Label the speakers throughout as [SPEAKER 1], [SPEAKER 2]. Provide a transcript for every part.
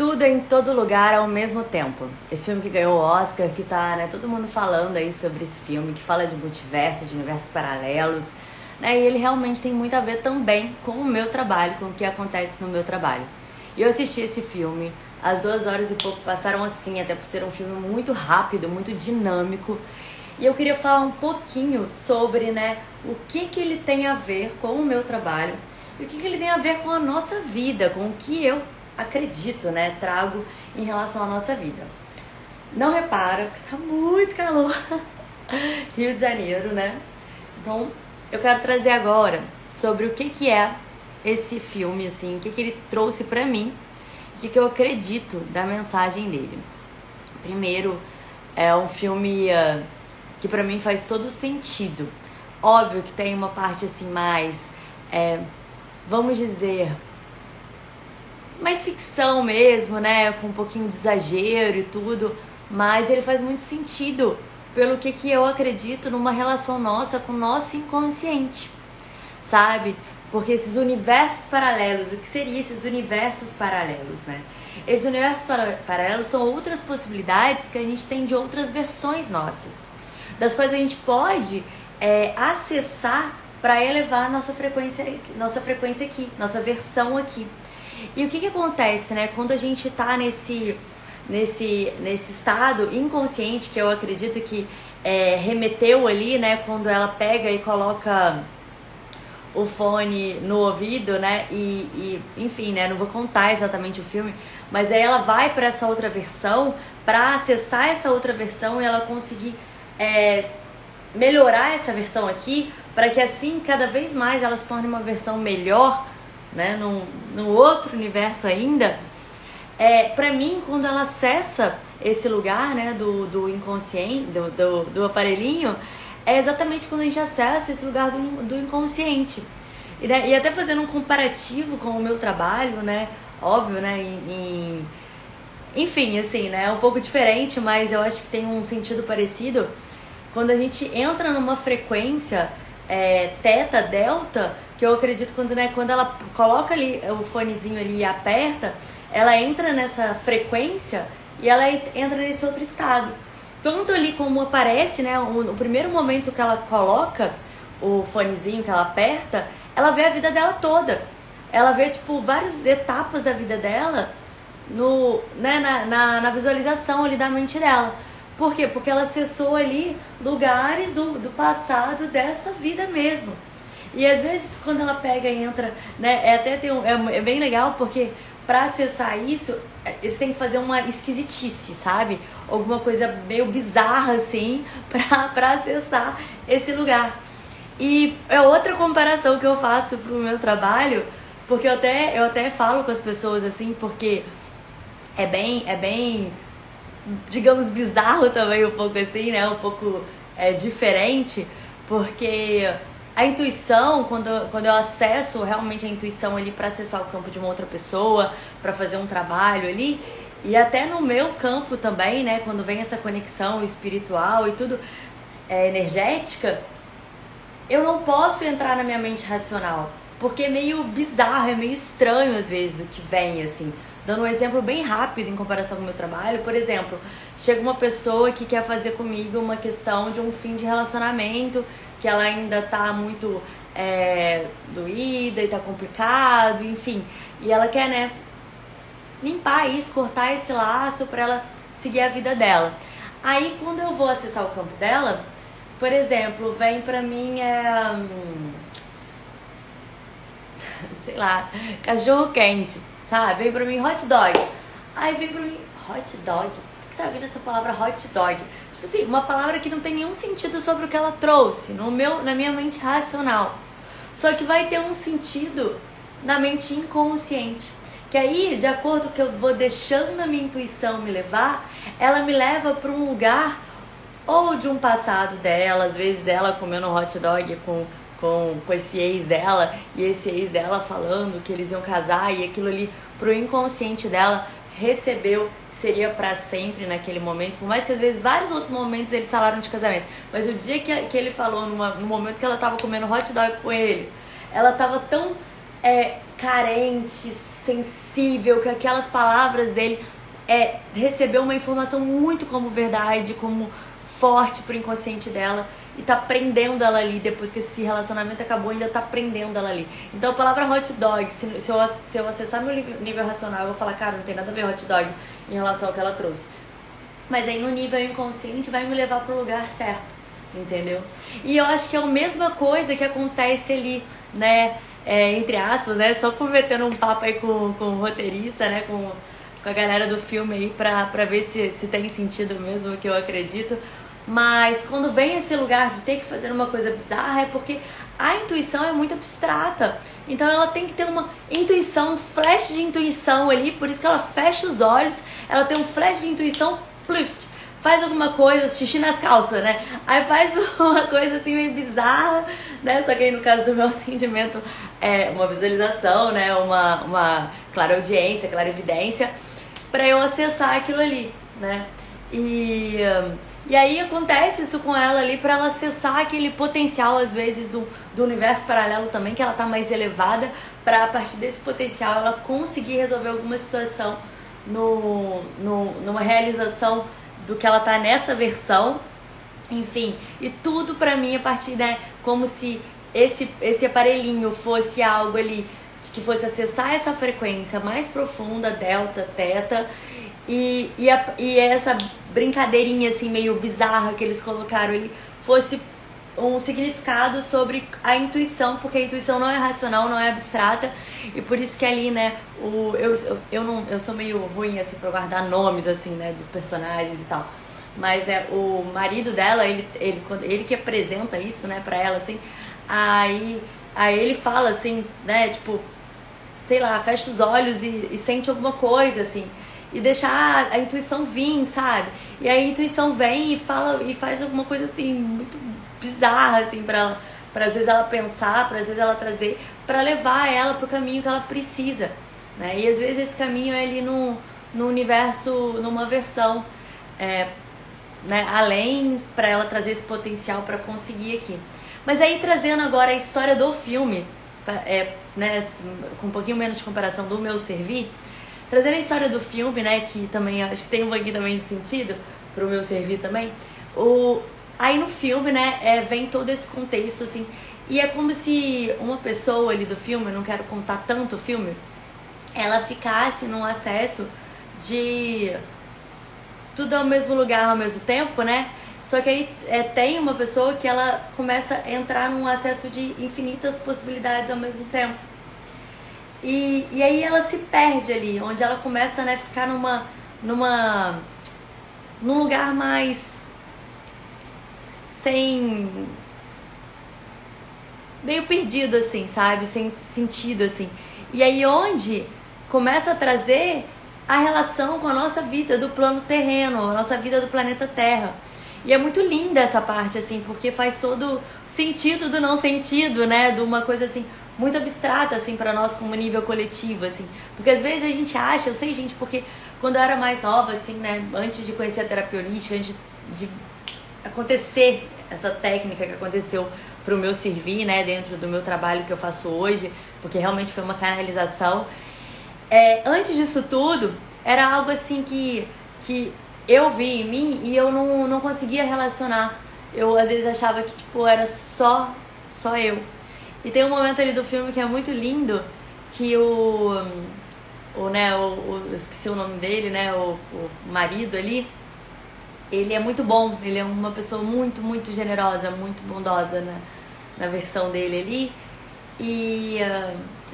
[SPEAKER 1] Tudo em todo lugar ao mesmo tempo. Esse filme que ganhou o Oscar, que tá, né, todo mundo falando aí sobre esse filme, que fala de multiverso, de universos paralelos, né, e ele realmente tem muito a ver também com o meu trabalho, com o que acontece no meu trabalho. E eu assisti esse filme, as 2 horas e pouco passaram assim, até por ser um filme muito rápido, muito dinâmico, e eu queria falar um pouquinho sobre, né, o que ele tem a ver com o meu trabalho e o que ele tem a ver com a nossa vida, com o que eu acredito, né, trago em relação à nossa vida. Não repara, porque tá muito calor. Rio de Janeiro, né? Então, eu quero trazer agora sobre o que é esse filme, assim, o que ele trouxe pra mim, o que eu acredito da mensagem dele. Primeiro, é um filme que pra mim faz todo sentido. Óbvio que tem uma parte assim mais, vamos dizer, mais ficção mesmo, né? Com um pouquinho de exagero e tudo. Mas ele faz muito sentido pelo que eu acredito numa relação nossa com o nosso inconsciente, sabe? Porque esses universos paralelos, o que seriam esses universos paralelos, né? Esses universos paralelos são outras possibilidades que a gente tem de outras versões nossas, das quais a gente pode acessar para elevar a nossa frequência aqui, nossa versão aqui. E o que acontece, né? Quando a gente tá nesse estado inconsciente, que eu acredito que remeteu ali, né? Quando ela pega e coloca o fone no ouvido, né? E enfim, né? Não vou contar exatamente o filme, mas aí ela vai para essa outra versão, para acessar essa outra versão e ela conseguir melhorar essa versão aqui, para que assim, cada vez mais ela se torne uma versão melhor, né, no outro universo ainda. Pra mim, quando ela acessa esse lugar, né, do inconsciente, do aparelhinho, é exatamente quando a gente acessa esse lugar do inconsciente. E até fazendo um comparativo com o meu trabalho, né, óbvio, né, enfim, assim, né, é um pouco diferente, mas eu acho que tem um sentido parecido. Quando a gente entra numa frequência teta, delta, que eu acredito quando ela coloca ali o fonezinho ali e aperta, ela entra nessa frequência e ela entra nesse outro estado. Tanto ali como aparece, né, o primeiro momento que ela coloca o fonezinho, que ela aperta, ela vê a vida dela toda. Ela vê, tipo, várias etapas da vida dela na visualização ali da mente dela. Por quê? Porque ela acessou ali lugares do passado dessa vida mesmo. E às vezes quando ela pega e entra, né, é bem legal, porque para acessar isso, eles têm que fazer uma esquisitice, sabe? Alguma coisa meio bizarra assim, pra acessar esse lugar. E é outra comparação que eu faço pro meu trabalho, porque eu até falo com as pessoas assim, porque é bem, digamos, bizarro também um pouco assim, né? Um pouco diferente, porque a intuição, quando eu acesso realmente a intuição ali para acessar o campo de uma outra pessoa, para fazer um trabalho ali, e até no meu campo também, né, quando vem essa conexão espiritual e tudo, energética, eu não posso entrar na minha mente racional, porque é meio bizarro, é meio estranho às vezes o que vem, assim. Dando um exemplo bem rápido em comparação com o meu trabalho, por exemplo, chega uma pessoa que quer fazer comigo uma questão de um fim de relacionamento, que ela ainda tá muito doída e tá complicado, enfim. E ela quer, né, limpar isso, cortar esse laço pra ela seguir a vida dela. Aí, quando eu vou acessar o campo dela, por exemplo, vem pra mim, sei lá, cachorro quente, sabe? Vem pra mim hot dog. Aí vem pra mim hot dog. Por que tá vindo essa palavra hot dog? Tipo assim, uma palavra que não tem nenhum sentido sobre o que ela trouxe na minha mente racional. Só que vai ter um sentido na mente inconsciente. Que aí, de acordo com o que eu vou deixando a minha intuição me levar, ela me leva para um lugar ou de um passado dela, às vezes ela comendo hot dog com esse ex dela, e esse ex dela falando que eles iam casar, e aquilo ali pro inconsciente dela recebeu, seria pra sempre naquele momento, por mais que às vezes vários outros momentos eles falaram de casamento, mas o dia que ele falou, no momento que ela tava comendo hot dog com ele, ela tava tão carente, sensível, que aquelas palavras dele recebeu uma informação muito como verdade, como forte pro inconsciente dela, e tá prendendo ela ali, depois que esse relacionamento acabou, ainda tá prendendo ela ali. Então a palavra hot dog, se eu acessar meu nível racional, eu vou falar, cara, não tem nada a ver hot dog em relação ao que ela trouxe. Mas aí no nível inconsciente vai me levar pro lugar certo, entendeu? E eu acho que é a mesma coisa que acontece ali, né, entre aspas, né, só convertendo um papo aí com o roteirista, né, com a galera do filme aí, pra ver se tem sentido mesmo o que eu acredito. Mas quando vem esse lugar de ter que fazer uma coisa bizarra, é porque a intuição é muito abstrata. Então ela tem que ter uma intuição, um flash de intuição ali, por isso que ela fecha os olhos, ela tem um flash de intuição, pluft, faz alguma coisa, xixi nas calças, né? Aí faz uma coisa assim meio bizarra, né? Só que aí no caso do meu atendimento é uma visualização, né? Uma clareaudiência, clarividência, pra eu acessar aquilo ali, né? E aí acontece isso com ela ali, pra ela acessar aquele potencial, às vezes, do universo paralelo também, que ela tá mais elevada, pra a partir desse potencial ela conseguir resolver alguma situação numa realização do que ela tá nessa versão. Enfim, e tudo pra mim a partir, né, como se esse aparelhinho fosse algo ali que fosse acessar essa frequência mais profunda, delta, teta, e essa brincadeirinha assim meio bizarra que eles colocaram ali fosse um significado sobre a intuição, porque a intuição não é racional, não é abstrata, e por isso que ali, né, eu sou meio ruim assim pra guardar nomes assim, né, dos personagens e tal, mas né, o marido dela, ele que apresenta isso, né, pra ela assim, aí ele fala assim, né, tipo, sei lá, fecha os olhos e sente alguma coisa assim, e deixar a intuição vir, sabe? E aí a intuição vem e fala e faz alguma coisa assim muito bizarra assim pra às vezes ela pensar, pra às vezes ela trazer, pra levar ela pro caminho que ela precisa, né? E às vezes esse caminho é ali no universo, numa versão né, além, pra ela trazer esse potencial pra conseguir aqui. Mas aí trazendo agora a história do filme, né, com um pouquinho menos de comparação do meu servir, trazendo a história do filme, né, que também acho que tem um pouquinho também de sentido pro meu servir também. Aí no filme, né, vem todo esse contexto, assim, e é como se uma pessoa ali do filme, eu não quero contar tanto o filme, ela ficasse num acesso de tudo ao mesmo lugar ao mesmo tempo, né? Só que aí tem uma pessoa que ela começa a entrar num acesso de infinitas possibilidades ao mesmo tempo. E aí ela se perde ali, onde ela começa, né, a ficar num lugar mais meio perdido assim, sabe? Sem sentido assim. E aí onde começa a trazer a relação com a nossa vida do plano terreno, a nossa vida do planeta Terra. E é muito linda essa parte assim, porque faz todo sentido do não sentido, né? De uma coisa assim muito abstrata, assim, pra nós como nível coletivo, assim. Porque às vezes a gente acha, eu sei, gente, porque quando eu era mais nova, assim, né, antes de conhecer a terapia holística, antes de acontecer essa técnica que aconteceu pro meu servir, né, dentro do meu trabalho que eu faço hoje, porque realmente foi uma canalização. Antes disso tudo, era algo assim que eu vi em mim e eu não conseguia relacionar. Eu às vezes achava que, tipo, era só eu. E tem um momento ali do filme que é muito lindo, que eu esqueci o nome dele, né, o marido ali, ele é muito bom, ele é uma pessoa muito, muito generosa, muito bondosa na versão dele ali. E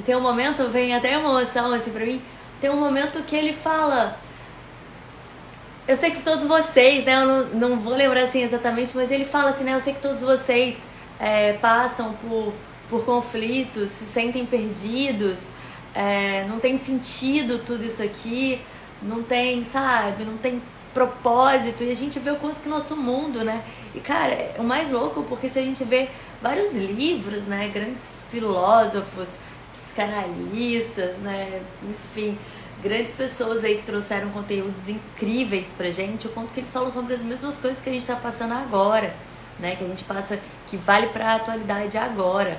[SPEAKER 1] tem um momento, vem até uma emoção assim pra mim, tem um momento que ele fala, eu sei que todos vocês, né, eu não vou lembrar assim exatamente, mas ele fala assim, né, eu sei que todos vocês passam por conflitos, se sentem perdidos, não tem sentido tudo isso aqui, não tem, sabe, não tem propósito, e a gente vê o quanto que nosso mundo, né, e cara, é o mais louco, porque se a gente vê vários livros, né, grandes filósofos, psicanalistas, né, enfim, grandes pessoas aí que trouxeram conteúdos incríveis pra gente, o quanto que eles falam sobre as mesmas coisas que a gente tá passando agora, né, que a gente passa, que vale pra atualidade agora,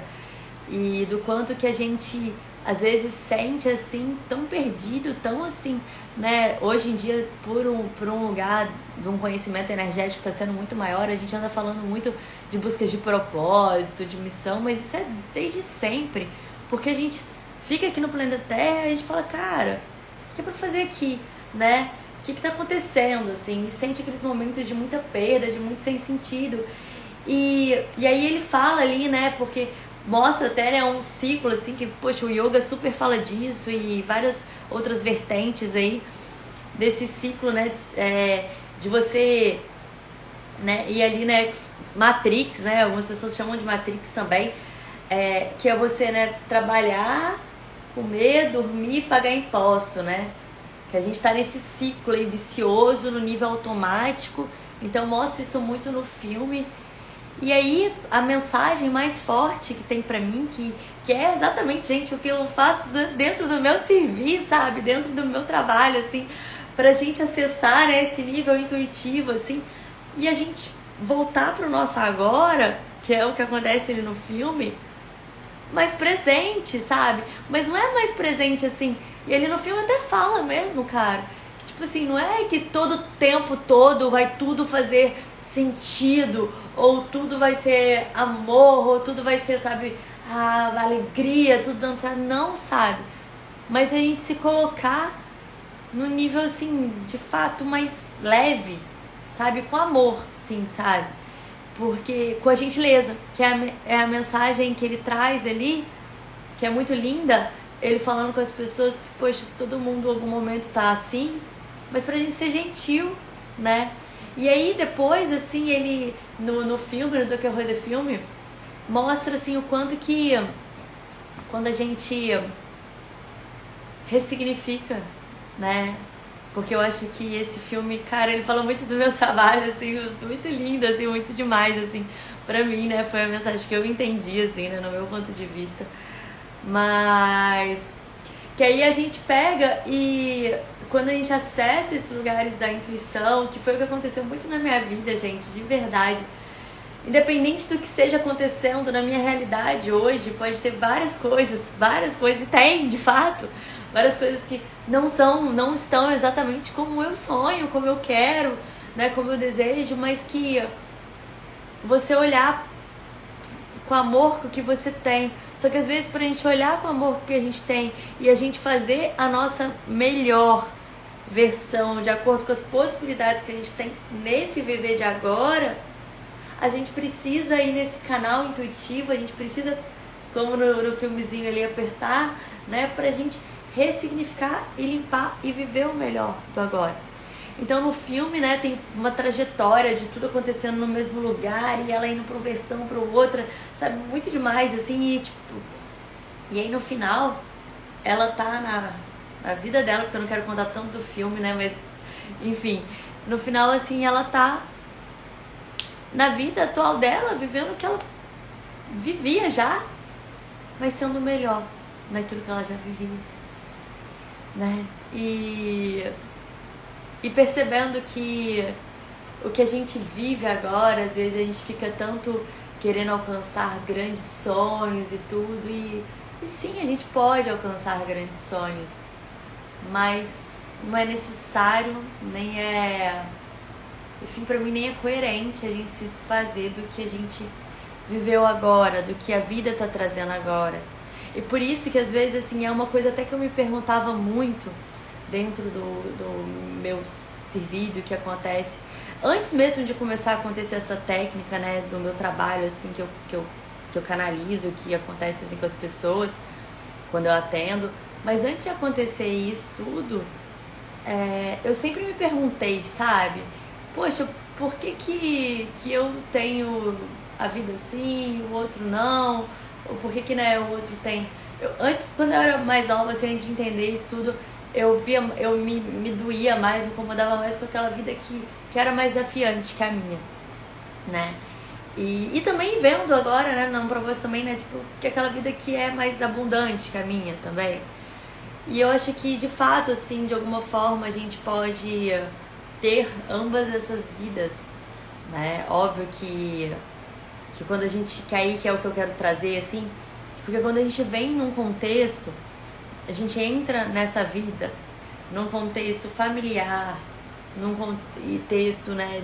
[SPEAKER 1] e do quanto que a gente às vezes sente assim, tão perdido, tão assim, né? Hoje em dia, por um lugar de um conhecimento energético que está sendo muito maior, a gente anda falando muito de busca de propósito, de missão, mas isso é desde sempre, porque a gente fica aqui no planeta Terra e a gente fala, cara, o que é pra fazer aqui, né? O que tá acontecendo, assim? E sente aqueles momentos de muita perda, de muito sem sentido. E aí ele fala ali, né? Porque mostra até, né, um ciclo, assim, que, poxa, o yoga super fala disso e várias outras vertentes aí desse ciclo, né? De você, né? E ali, né? Matrix, né? Algumas pessoas chamam de Matrix também. Que é você, né? Trabalhar, comer, dormir e pagar imposto, né? Que a gente tá nesse ciclo aí vicioso, no nível automático. Então mostra isso muito no filme. E aí a mensagem mais forte que tem pra mim, que é exatamente, gente, o que eu faço dentro do meu serviço, sabe? Dentro do meu trabalho, assim, pra gente acessar, né, esse nível intuitivo, assim, e a gente voltar pro nosso agora, que é o que acontece ali no filme, mais presente, sabe? Mas não é mais presente assim. E ele no filme até fala mesmo, cara. Que, tipo assim, não é que todo tempo todo vai tudo fazer sentido, ou tudo vai ser amor, ou tudo vai ser, sabe, a alegria, tudo dançar. Não, sabe? Mas a gente se colocar no nível, assim, de fato mais leve, sabe? Com amor, sim, sabe? Porque com a gentileza, que é a mensagem que ele traz ali, que é muito linda, ele falando com as pessoas que, poxa, todo mundo em algum momento tá assim, mas pra gente ser gentil, né? E aí depois, assim, ele, no filme, no decorrer do filme, mostra, assim, o quanto que quando a gente ressignifica, né? Porque eu acho que esse filme, cara, ele fala muito do meu trabalho, assim, muito lindo, assim, muito demais, assim, pra mim, né? Foi a mensagem que eu entendi, assim, né? No meu ponto de vista. Mas que aí a gente pega e quando a gente acessa esses lugares da intuição, que foi o que aconteceu muito na minha vida, gente, de verdade. Independente do que esteja acontecendo na minha realidade hoje, pode ter várias coisas, e tem, de fato, várias coisas que não estão exatamente como eu sonho, como eu quero, né, como eu desejo, mas que você olhar com amor com o que você tem. Só que às vezes, pra gente olhar com amor com o que a gente tem e a gente fazer a nossa melhor versão de acordo com as possibilidades que a gente tem nesse viver de agora, a gente precisa ir nesse canal intuitivo, a gente precisa, como no filmezinho ali, apertar, né, pra gente ressignificar e limpar e viver o melhor do agora. Então no filme, né, tem uma trajetória de tudo acontecendo no mesmo lugar e ela indo pra uma versão, pra outra, sabe, muito demais, assim, e tipo... E aí no final, ela tá na vida dela, porque eu não quero contar tanto do filme, né, mas... Enfim, no final, assim, ela tá na vida atual dela, vivendo o que ela vivia já, mas sendo melhor naquilo que ela já vivia, né? E percebendo que o que a gente vive agora, às vezes a gente fica tanto querendo alcançar grandes sonhos e tudo, e sim, a gente pode alcançar grandes sonhos, mas não é necessário, nem é... Enfim, pra mim nem é coerente a gente se desfazer do que a gente viveu agora, do que a vida tá trazendo agora. E por isso que às vezes, assim, é uma coisa até que eu me perguntava muito dentro do meu serviço, do que acontece. Antes mesmo de começar a acontecer essa técnica, né, do meu trabalho, assim, que eu canalizo, que acontece assim com as pessoas quando eu atendo. Mas antes de acontecer isso tudo, eu sempre me perguntei, sabe? Poxa, por que eu tenho a vida assim, o outro não? Ou por que né, o outro tem... Antes, quando eu era mais nova, assim, antes de entender isso tudo, eu me doía mais, me incomodava mais com aquela vida que era mais desafiante que a minha, né? E também vendo agora, né, num propósito também, né, tipo, que aquela vida que é mais abundante que a minha também. E eu acho que, de fato, assim, de alguma forma a gente pode ter ambas essas vidas, né? Óbvio que quando a gente... Que aí que é o que eu quero trazer, assim, porque quando a gente vem num contexto a gente entra nessa vida num contexto familiar, num contexto, né,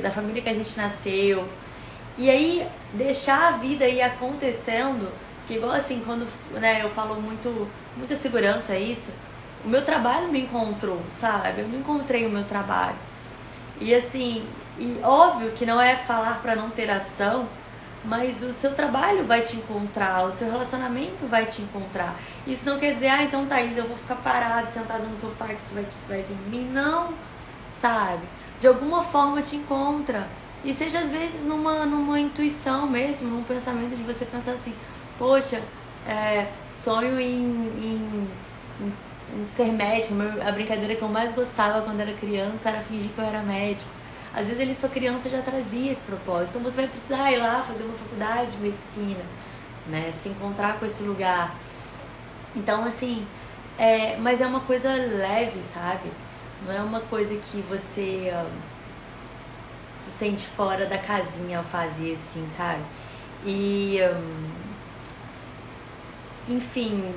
[SPEAKER 1] da família que a gente nasceu. E aí, deixar a vida ir acontecendo, que igual assim, quando, né, eu falo muita segurança isso, o meu trabalho me encontrou, sabe? Eu não encontrei o meu trabalho. E assim, e óbvio que não é falar pra não ter ação, mas o seu trabalho vai te encontrar, o seu relacionamento vai te encontrar. Isso não quer dizer, então Thaís, eu vou ficar parado, sentado no sofá, que isso vai vir em mim. Não, sabe? De alguma forma te encontra. E seja às vezes numa intuição mesmo, num pensamento de você pensar assim, poxa, sonho em ser médico. A brincadeira que eu mais gostava quando era criança era fingir que eu era médico. Às vezes sua criança já trazia esse propósito, então você vai precisar ir lá fazer uma faculdade de medicina, né? Se encontrar com esse lugar. Então assim, mas é uma coisa leve, sabe? Não é uma coisa que você se sente fora da casinha ao fazer assim, sabe? E enfim,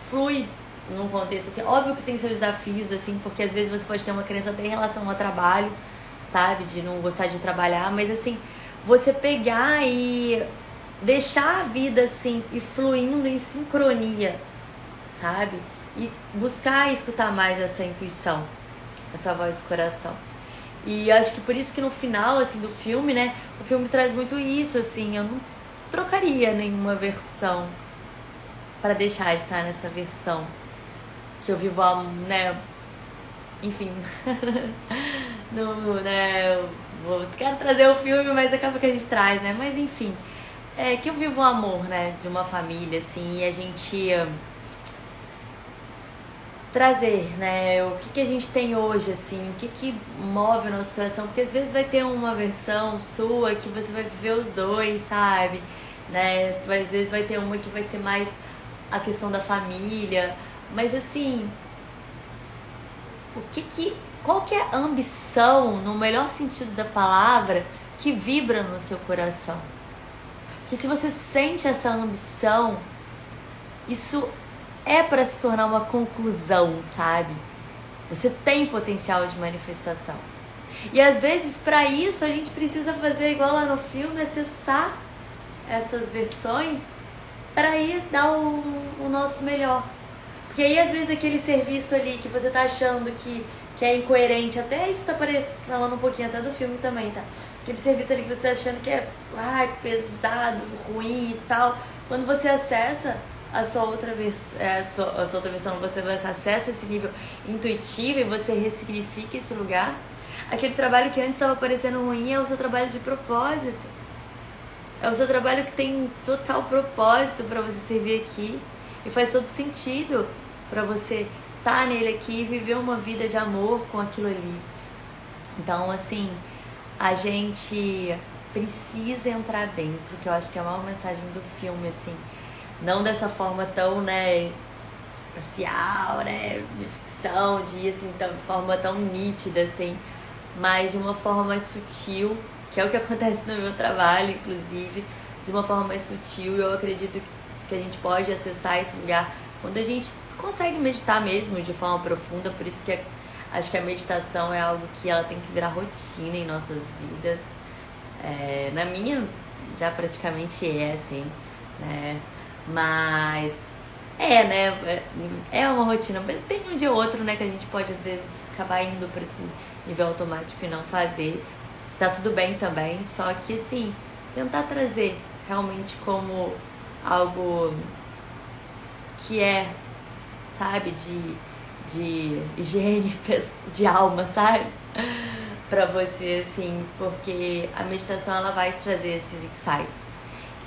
[SPEAKER 1] flui num contexto assim, óbvio que tem seus desafios assim, porque às vezes você pode ter uma crença até em relação ao trabalho, sabe, de não gostar de trabalhar, mas assim, você pegar e deixar a vida assim, e fluindo em sincronia, sabe, e buscar escutar mais essa intuição, essa voz do coração. E acho que por isso que no final assim do filme, né, o filme traz muito isso, assim, eu não trocaria nenhuma versão para deixar de estar nessa versão que eu vivo, né, enfim, né, quero trazer o filme, mas acaba que a gente traz, né, mas enfim, que eu vivo o amor, né, de uma família, assim, e a gente trazer, né, o que a gente tem hoje, assim, o que move o nosso coração, porque às vezes vai ter uma versão sua que você vai viver os dois, sabe, né, às vezes vai ter uma que vai ser mais a questão da família, mas assim, qual que é a ambição, no melhor sentido da palavra, que vibra no seu coração? Que se você sente essa ambição, isso é para se tornar uma conclusão, sabe? Você tem potencial de manifestação. E às vezes, para isso, a gente precisa fazer igual lá no filme, acessar essas versões para ir dar o nosso melhor. Porque aí, às vezes, aquele serviço ali que você tá achando que é incoerente, até isso tá falando um pouquinho até do filme também, tá? Aquele serviço ali que você tá achando que é pesado, ruim e tal. Quando você acessa a sua outra versão, você acessa esse nível intuitivo e você ressignifica esse lugar. Aquele trabalho que antes estava parecendo ruim é o seu trabalho de propósito. É o seu trabalho que tem total propósito para você servir aqui. E faz todo sentido para você estar nele aqui e viver uma vida de amor com aquilo ali. Então, assim, a gente precisa entrar dentro, que eu acho que é a maior mensagem do filme, assim. Não dessa forma tão, né, espacial, né, de ficção, de, assim, de forma tão nítida, assim, mas de uma forma mais sutil, que é o que acontece no meu trabalho, inclusive, de uma forma mais sutil. Eu acredito que a gente pode acessar esse lugar quando a gente consegue meditar mesmo de forma profunda. Por isso que acho que a meditação é algo que ela tem que virar rotina em nossas vidas. Na minha já praticamente é assim, né? Mas né? É uma rotina, mas tem um dia ou outro, né, que a gente pode às vezes acabar indo para esse nível automático e não fazer. Tá tudo bem também, só que assim, tentar trazer realmente como algo que sabe, de higiene de alma, sabe? Pra você, assim, porque a meditação, ela vai trazer esses insights.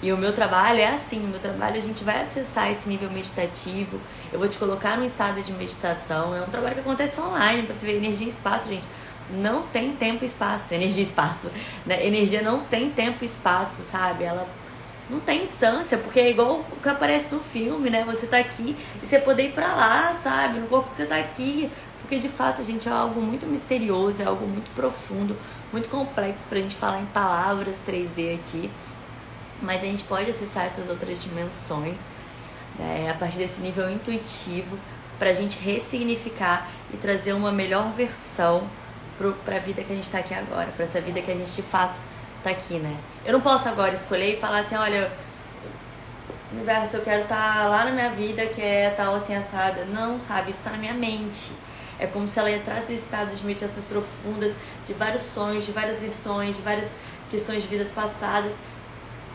[SPEAKER 1] E o meu trabalho é assim, o meu trabalho a gente vai acessar esse nível meditativo, eu vou te colocar num estado de meditação, é um trabalho que acontece online, pra você ver energia e espaço, gente. Não tem tempo e espaço, energia e espaço, né? Energia não tem tempo e espaço, sabe? Ela não tem distância, porque é igual o que aparece no filme, né? Você tá aqui e você poder ir pra lá, sabe? No corpo que você tá aqui. Porque de fato, gente, é algo muito misterioso, é algo muito profundo, muito complexo pra gente falar em palavras 3D aqui. Mas a gente pode acessar essas outras dimensões, né? A partir desse nível intuitivo, pra gente ressignificar e trazer uma melhor versão pra vida que a gente tá aqui agora, pra essa vida que a gente de fato tá aqui, né? Eu não posso agora escolher e falar assim, olha, universo, eu quero estar lá na minha vida que é tal assim assada. Não, sabe? Isso tá na minha mente. É como se ela entrasse nesse estado de meditações profundas, de vários sonhos, de várias versões, de várias questões de vidas passadas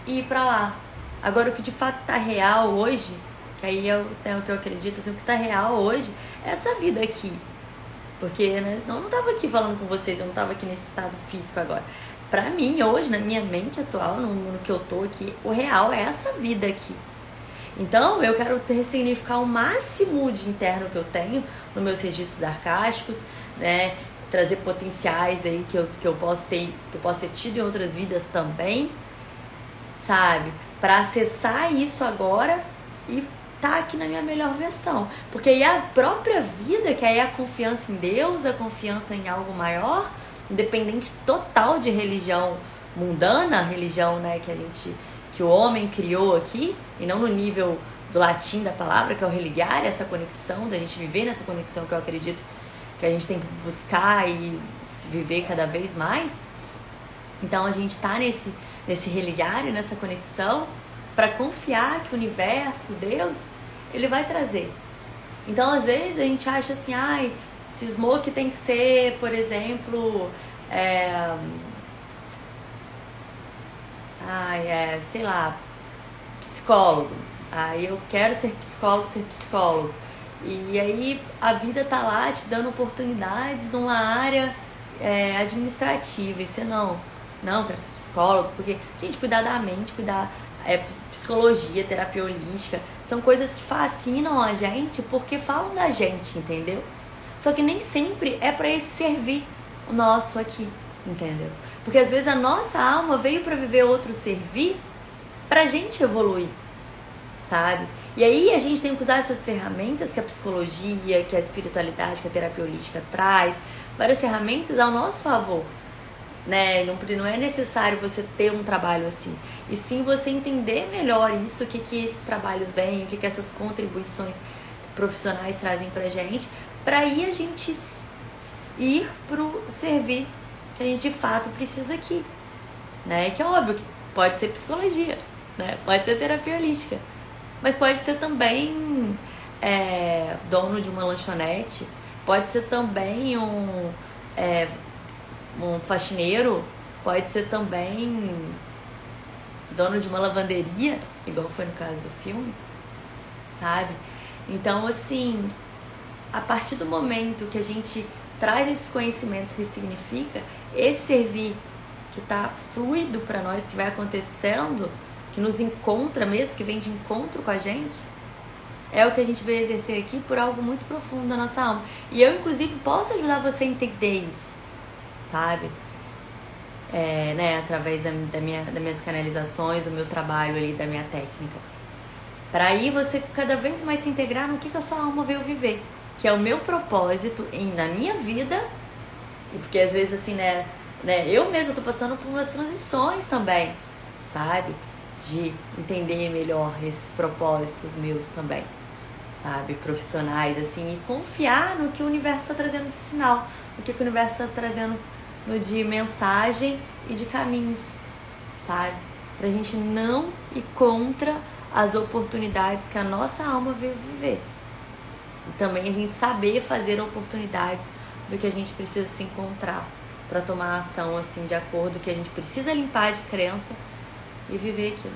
[SPEAKER 1] e ir pra lá. Agora, o que de fato tá real hoje, que aí é o que eu acredito, assim, o que tá real hoje é essa vida aqui. Porque, né, senão eu não tava aqui falando com vocês, eu não tava aqui nesse estado físico agora. Pra mim, hoje, na minha mente atual, no que eu tô aqui, o real é essa vida aqui. Então, eu quero ressignificar o máximo de interno que eu tenho nos meus registros arcásticos, né? Trazer potenciais aí que eu posso ter tido em outras vidas também, sabe? Pra acessar isso agora e tá aqui na minha melhor versão. Porque aí a própria vida, que aí é a confiança em Deus, a confiança em algo maior, independente total de religião mundana, religião, né, que o homem criou aqui, e não no nível do latim da palavra, que é o religare, essa conexão, da gente viver nessa conexão que eu acredito que a gente tem que buscar e se viver cada vez mais. Então a gente tá nesse religare, nessa conexão, para confiar que o universo, Deus, ele vai trazer. Então às vezes a gente acha assim, ai, cismou que tem que ser, por exemplo, sei lá, psicólogo. Aí eu quero ser psicólogo. E aí a vida tá lá te dando oportunidades numa área administrativa. E você não, quero ser psicólogo, porque, gente, cuidar da mente, psicologia, terapia holística, são coisas que fascinam a gente porque falam da gente, entendeu? Só que nem sempre é pra esse servir o nosso aqui, entendeu? Porque às vezes a nossa alma veio pra viver outro servir pra gente evoluir, sabe? E aí a gente tem que usar essas ferramentas que a psicologia, que a espiritualidade, que a terapia holística traz, várias ferramentas ao nosso favor, né? Não é necessário você ter um trabalho assim, e sim você entender melhor isso, o que esses trabalhos vêm, o que essas contribuições profissionais trazem pra gente, pra aí a gente ir pro servir que a gente de fato precisa aqui, né? Que é óbvio que pode ser psicologia, né? Pode ser terapia holística, mas pode ser também dono de uma lanchonete, pode ser também um faxineiro, pode ser também dono de uma lavanderia, igual foi no caso do filme, sabe? Então, assim, a partir do momento que a gente traz esses conhecimentos, ressignifica, esse servir que tá fluido para nós, que vai acontecendo, que nos encontra mesmo, que vem de encontro com a gente, é o que a gente veio exercer aqui por algo muito profundo da nossa alma. E eu, inclusive, posso ajudar você a entender isso, sabe? Né, através das minhas canalizações, do meu trabalho ali, da minha técnica. Para aí você cada vez mais se integrar no que a sua alma veio viver, que é o meu propósito na minha vida. E porque às vezes assim, né, eu mesma tô passando por umas transições também, sabe? De entender melhor esses propósitos meus também, sabe? Profissionais, assim, e confiar no que o universo está trazendo de sinal, no que o universo está trazendo de mensagem e de caminhos, sabe? Pra gente não ir contra as oportunidades que a nossa alma veio viver. E também a gente saber fazer oportunidades do que a gente precisa se encontrar para tomar ação assim de acordo com o que a gente precisa limpar de crença e viver aquilo.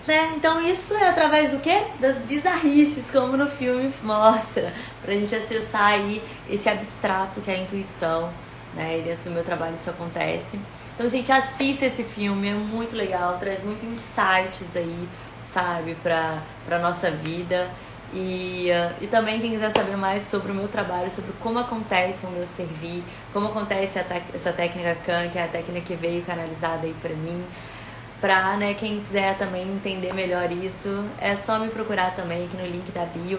[SPEAKER 1] Né? Então isso é através do quê? Das bizarrices, como no filme mostra, pra gente acessar aí esse abstrato que é a intuição, né? E dentro do meu trabalho isso acontece. Então, gente, assista esse filme, é muito legal, traz muito insights aí, sabe, pra nossa vida. E também quem quiser saber mais sobre o meu trabalho, sobre como acontece o meu servir, como acontece essa técnica Kan, que é a técnica que veio canalizada aí pra mim, pra, né, quem quiser também entender melhor isso, é só me procurar também aqui no link da bio,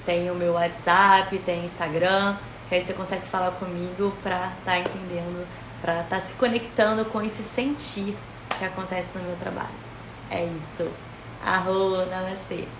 [SPEAKER 1] tem o meu WhatsApp, tem Instagram, que aí você consegue falar comigo pra tá entendendo, pra tá se conectando com esse sentir que acontece no meu trabalho. É isso. Arro, namastê.